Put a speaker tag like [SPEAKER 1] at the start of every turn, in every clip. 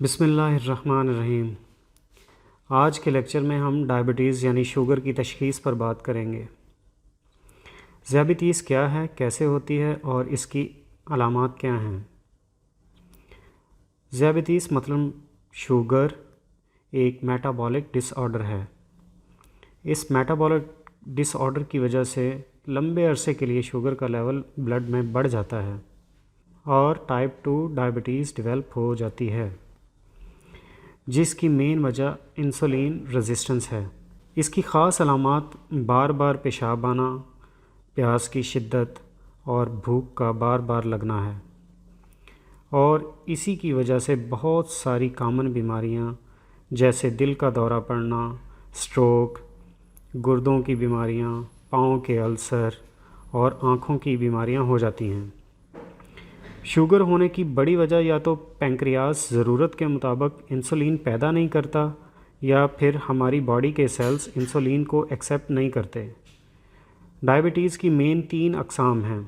[SPEAKER 1] बिस्मिल्लाहिर्रहमानिर्रहीम। आज के लेक्चर में हम डायबिटीज़ यानी शुगर की तशख़ीस पर बात करेंगे। ज़ियाबितीज़ क्या है, कैसे होती है और इसकी अलामात क्या हैं। ज़ियाबितीज़ मतलब शुगर एक मेटाबॉलिक डिसऑर्डर है। इस मेटाबॉलिक डिसऑर्डर की वजह से लंबे अरसे के लिए शुगर का लेवल ब्लड में बढ़ जाता है और टाइप 2 डायबिटीज़ डेवलप हो जाती है, जिसकी मेन वजह इंसुलिन रेजिस्टेंस है। इसकी ख़ास अलामात बार बार पेशाब आना, प्यास की शिद्दत और भूख का बार बार लगना है। और इसी की वजह से बहुत सारी कॉमन बीमारियां जैसे दिल का दौरा पड़ना, स्ट्रोक, गुर्दों की बीमारियां, पाँव के अल्सर और आँखों की बीमारियां हो जाती हैं। शुगर होने की बड़ी वजह या तो पैंक्रियास ज़रूरत के मुताबिक इंसुलिन पैदा नहीं करता या फिर हमारी बॉडी के सेल्स इंसुलिन को एक्सेप्ट नहीं करते। डायबिटीज़ की मेन 3 अक़साम हैं।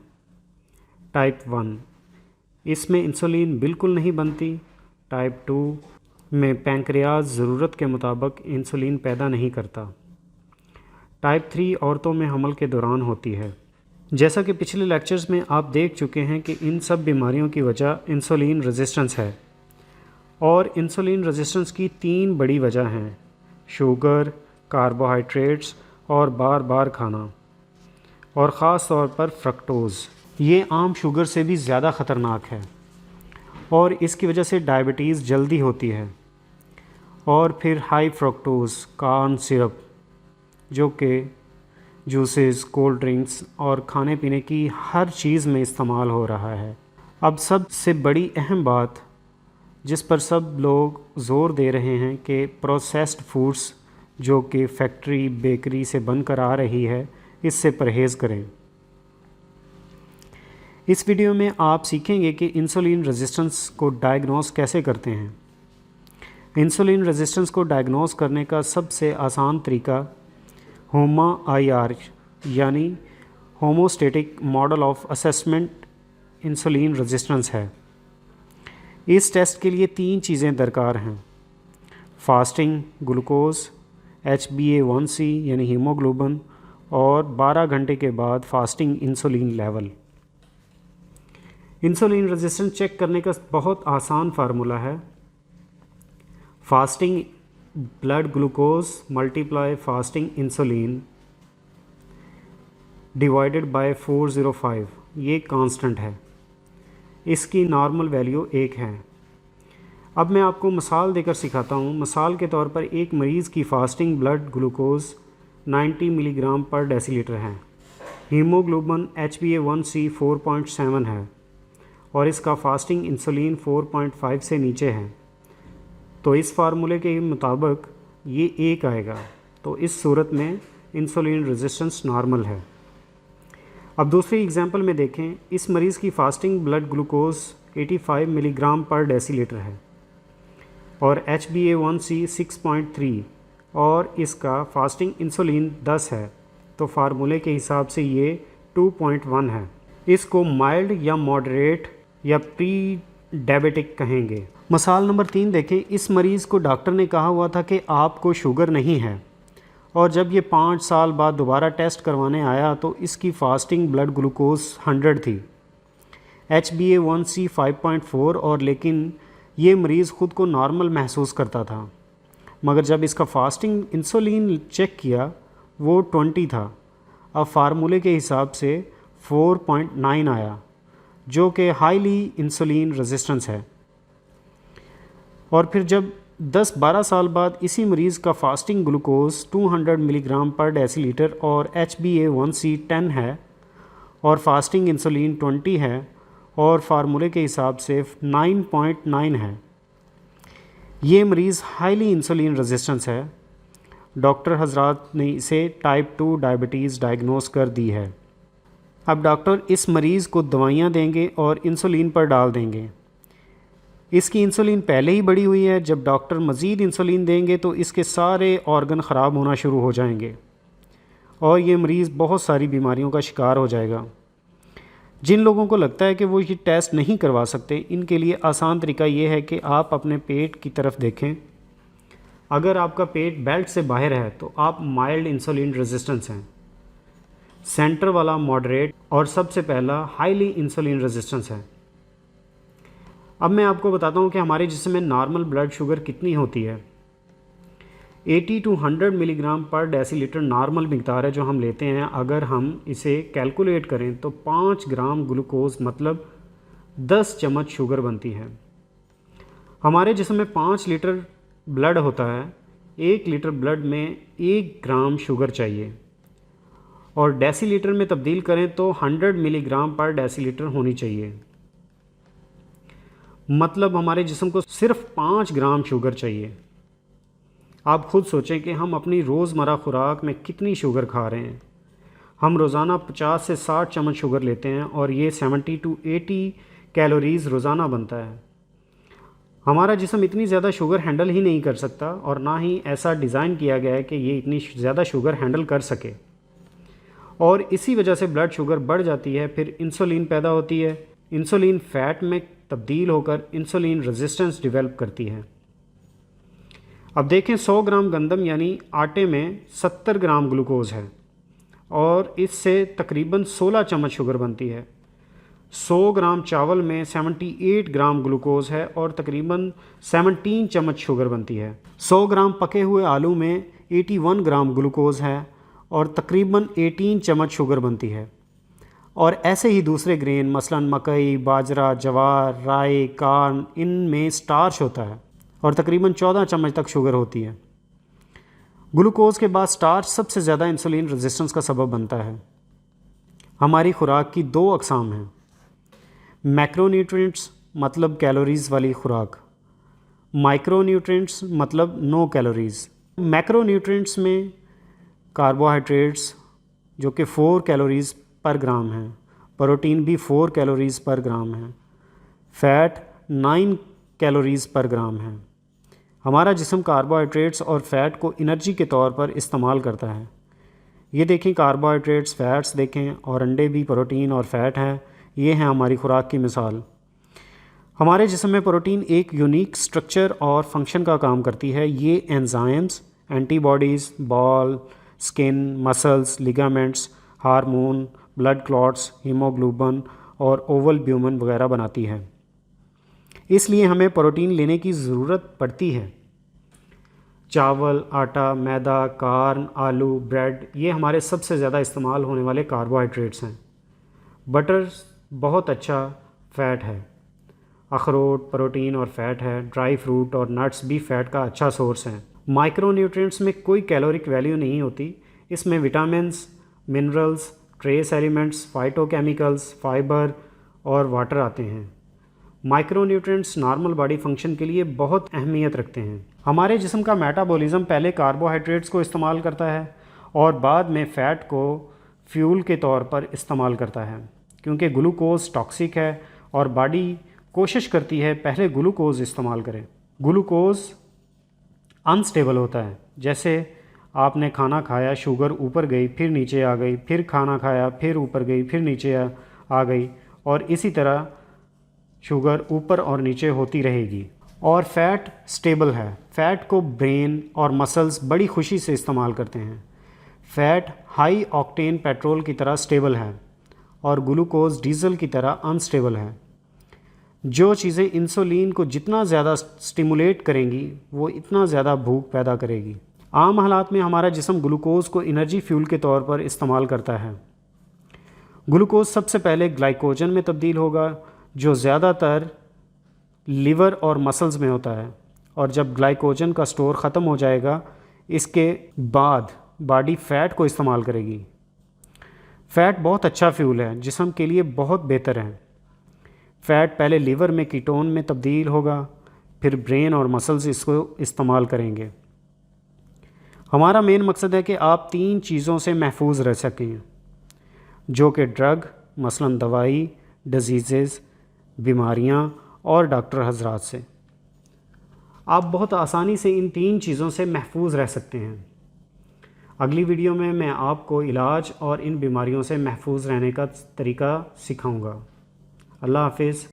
[SPEAKER 1] टाइप 1 इसमें इंसुलिन बिल्कुल नहीं बनती। टाइप 2 में पैंक्रियास ज़रूरत के मुताबिक इंसुलिन पैदा नहीं करता। टाइप 3 औरतों में हमल के दौरान होती है। जैसा कि पिछले लेक्चर्स में आप देख चुके हैं कि इन सब बीमारियों की वजह इंसुलिन रेजिस्टेंस है और इंसुलिन रेजिस्टेंस की 3 बड़ी वजह हैं: शुगर, कार्बोहाइड्रेट्स और बार बार खाना, और ख़ास तौर पर फ्रक्टोज़। ये आम शुगर से भी ज़्यादा ख़तरनाक है और इसकी वजह से डायबिटीज़ जल्दी होती है। और फिर हाई फ्रक्टोज़ कॉर्न सिरप, जो कि जूसेस, कोल्ड ड्रिंक्स और खाने पीने की हर चीज़ में इस्तेमाल हो रहा है। अब सबसे बड़ी अहम बात जिस पर सब लोग ज़ोर दे रहे हैं कि प्रोसेस्ड फूड्स जो कि फैक्ट्री बेकरी से बनकर आ रही है, इससे परहेज़ करें। इस वीडियो में आप सीखेंगे कि इंसुलिन रेजिस्टेंस को डायग्नोस कैसे करते हैं। इंसुलिन रेजिस्टेंस को डायग्नोस करने का सबसे आसान तरीका HOMA-IR यानी homeostatic model of assessment insulin resistance है। इस टेस्ट के लिए 3 चीज़ें दरकार हैं: फास्टिंग ग्लूकोज, HbA1c यानी हीमोग्लोबिन, और 12 घंटे के बाद fasting insulin level. Insulin resistance check करने का बहुत आसान फार्मूला है: fasting blood glucose multiply fasting insulin divided by 405। ये कांस्टेंट है, इसकी नॉर्मल वैल्यू 1 है। अब मैं आपको मिसाल देकर सिखाता हूँ। मिसाल के तौर पर एक मरीज़ की फास्टिंग ब्लड ग्लूकोज 90 मिलीग्राम पर डेसीलीटर है, हीमोग्लोबिन HbA1c 4.7 है और इसका फास्टिंग इंसुलिन 4.5 से नीचे है, तो इस फार्मूले के मुताबिक ये 1 आएगा। तो इस सूरत में इंसुलिन रेजिस्टेंस नॉर्मल है। अब दूसरी एग्जांपल में देखें। इस मरीज़ की फास्टिंग ब्लड ग्लूकोज 85 मिलीग्राम पर डेसीलीटर है और HbA1c 6.3 और इसका फास्टिंग इंसुलिन 10 है, तो फार्मूले के हिसाब से ये 2.1 है। इसको माइल्ड या मॉडरेट या प्री डायबिटिक कहेंगे। मिसाल नंबर 3 देखें। इस मरीज़ को डॉक्टर ने कहा हुआ था कि आपको शुगर नहीं है, और जब ये 5 साल बाद दोबारा टेस्ट करवाने आया तो इसकी फास्टिंग ब्लड ग्लूकोज 100 थी, HbA1c 5.4, और लेकिन ये मरीज़ ख़ुद को नॉर्मल महसूस करता था। मगर जब इसका फास्टिंग इंसुलिन चेक किया वो 20 था। अब फार्मूले के हिसाब से 4.9 आया, जो कि हाईली इंसुलिन रेजिस्टेंस है। और फिर जब 10-12 साल बाद इसी मरीज़ का फास्टिंग ग्लूकोज 200 मिलीग्राम पर डेसीलीटर और HbA1c 10 है और फास्टिंग इंसुलिन 20 है और फार्मूले के हिसाब से 9.9 है, ये मरीज़ हाईली इंसुलिन रेजिस्टेंस है। डॉक्टर हजरात ने इसे टाइप 2 डायबिटीज़ डायग्नोस कर दी है। अब डॉक्टर इस मरीज़ को दवाइयाँ देंगे और इंसुलिन पर डाल देंगे। इसकी इंसुलिन पहले ही बढ़ी हुई है। जब डॉक्टर मज़ीद इंसुलिन देंगे तो इसके सारे ऑर्गन ख़राब होना शुरू हो जाएंगे और ये मरीज़ बहुत सारी बीमारियों का शिकार हो जाएगा। जिन लोगों को लगता है कि वो ये टेस्ट नहीं करवा सकते, इनके लिए आसान तरीका ये है कि आप अपने पेट की तरफ देखें। अगर आपका पेट बेल्ट से बाहर है तो आप माइल्ड इंसुलिन रेजिस्टेंस हैं, सेंटर वाला मॉडरेट और सबसे पहला हाईली इंसुलिन रेजिस्टेंस है। अब मैं आपको बताता हूँ कि हमारे जिस्म में नॉर्मल ब्लड शुगर कितनी होती है। 80 to 100 मिलीग्राम पर डेसीलीटर नॉर्मल मिकदार है जो हम लेते हैं। अगर हम इसे कैलकुलेट करें तो 5 ग्राम ग्लूकोज मतलब 10 चम्मच शुगर बनती है। हमारे जिस्म में 5 लीटर ब्लड होता है, 1 लीटर ब्लड में 1 ग्राम शुगर चाहिए और डेसीलीटर में तब्दील करें तो 100 मिलीग्राम पर डेसीलीटर होनी चाहिए। मतलब हमारे जिस्म को सिर्फ 5 ग्राम शुगर चाहिए। आप खुद सोचें कि हम अपनी रोज़मर्रा खुराक में कितनी शुगर खा रहे हैं। हम रोज़ाना 50 से 60 चम्मच शुगर लेते हैं और ये 70 to 80 कैलोरीज़ रोज़ाना बनता है। हमारा जिस्म इतनी ज़्यादा शुगर हैंडल ही नहीं कर सकता और ना ही ऐसा डिज़ाइन किया गया है कि ये इतनी ज़्यादा शुगर हैंडल कर सके, और इसी वजह से ब्लड शुगर बढ़ जाती है। फिर इंसुलिन पैदा होती है, इंसुलिन फ़ैट में तब्दील होकर इंसुलिन रेजिस्टेंस डेवलप करती है। अब देखें, 100 ग्राम गंदम यानी आटे में 70 ग्राम ग्लूकोज़ है और इससे तकरीबन 16 चम्मच शुगर बनती है। 100 ग्राम चावल में 78 ग्राम ग्लूकोज़ है और तकरीबन 17 चम्मच शुगर बनती है। 100 ग्राम पके हुए आलू में 81 ग्राम ग्लूकोज़ है और तकरीबन 18 चम्मच शुगर बनती है। और ऐसे ही दूसरे ग्रेन मसलन मकई, बाजरा, जवार, राई, कार्न, इनमें स्टार्च होता है और तकरीबन 14 चम्मच तक शुगर होती है। ग्लूकोज़ के बाद स्टार्च सबसे ज़्यादा इंसुलिन रेजिस्टेंस का सबब बनता है। हमारी खुराक की 2 अक़साम हैं, मैक्रोन्यूट्रिएंट्स मतलब कैलोरीज़ वाली खुराक, माइक्रोन्यूट्रिएंट्स मतलब नो कैलोरीज़। मैक्रोन्यूट्रिएंट्स में कार्बोहाइड्रेट्स जो कि 4 कैलोरीज़ पर ग्राम हैं, प्रोटीन भी 4 कैलोरीज़ पर ग्राम है, फ़ैट 9 कैलोरीज़ पर ग्राम है। हमारा जिस्म कार्बोहाइड्रेट्स और फ़ैट को एनर्जी के तौर पर इस्तेमाल करता है। ये देखें, कार्बोहाइड्रेट्स, फ़ैट्स देखें और अंडे भी प्रोटीन और फ़ैट हैं। ये हैं हमारी खुराक की मिसाल। हमारे जिस्म में प्रोटीन एक यूनिक स्ट्रक्चर और फंक्शन का काम करती है। ये enzymes, antibodies, ball, skin, muscles, ligaments, hormone, blood clots, haemoglobin और ओवल ब्यूमन वगैरह बनाती है। इसलिए हमें प्रोटीन लेने की ज़रूरत पड़ती है। चावल, आटा, मैदा, कार्न, आलू, ब्रेड ये हमारे सबसे ज़्यादा इस्तेमाल होने वाले कार्बोहाइड्रेट्स हैं। बटर बहुत अच्छा फ़ैट है। अखरोट प्रोटीन और फ़ैट है। ड्राई फ्रूट और नट्स भी फ़ैट का अच्छा सोर्स हैं। माइक्रोन्यूट्रिएंट्स में कोई कैलोरिक वैल्यू नहीं होती। इसमें vitamins, minerals, trace elements, phytochemicals, fibre और वाटर आते हैं। माइक्रोन्यूट्रिएंट्स नॉर्मल बॉडी फंक्शन के लिए बहुत अहमियत रखते हैं। हमारे जिस्म का मेटाबॉलिज्म पहले कार्बोहाइड्रेट्स को इस्तेमाल करता है और बाद में फ़ैट को फ्यूल के तौर पर इस्तेमाल करता है, क्योंकि ग्लूकोज टॉक्सिक है और बॉडी कोशिश करती है पहले ग्लूकोज इस्तेमाल करें। ग्लूकोज अनस्टेबल होता है, जैसे आपने खाना खाया, शुगर ऊपर गई फिर नीचे आ गई, फिर खाना खाया फिर ऊपर गई फिर नीचे आ गई, और इसी तरह शुगर ऊपर और नीचे होती रहेगी। और फ़ैट स्टेबल है। फ़ैट को ब्रेन और मसल्स बड़ी खुशी से इस्तेमाल करते हैं। फ़ैट हाई ऑक्टेन पेट्रोल की तरह स्टेबल है और ग्लूकोज डीजल की तरह अनस्टेबल है। जो चीज़ें इंसुलिन को जितना ज़्यादा स्टिमुलेट करेंगी वो इतना ज़्यादा भूख पैदा करेगी। आम हालात में हमारा जिस्म ग्लूकोज को एनर्जी फ्यूल के तौर पर इस्तेमाल करता है। ग्लूकोज सबसे पहले ग्लाइकोजन में तब्दील होगा, जो ज़्यादातर लिवर और मसल्स में होता है, और जब ग्लाइकोजन का स्टोर ख़त्म हो जाएगा इसके बाद बॉडी फ़ैट को इस्तेमाल करेगी। फ़ैट बहुत अच्छा फ्यूल है, जिस्म के लिए बहुत बेहतर है। फ़ैट पहले लिवर में कीटोन में तब्दील होगा, फिर ब्रेन और मसल्स इसको इस्तेमाल करेंगे। हमारा मेन मकसद है कि आप 3 चीज़ों से महफूज रह सकें, जो कि ड्रग मसलन दवाई, डिजीज़ बीमारियां और डॉक्टर हजरात से। आप बहुत आसानी से इन 3 चीज़ों से महफूज रह सकते हैं। अगली वीडियो में मैं आपको इलाज और इन बीमारियों से महफूज रहने का तरीका सिखाऊंगा। अल्लाह हाफिज़।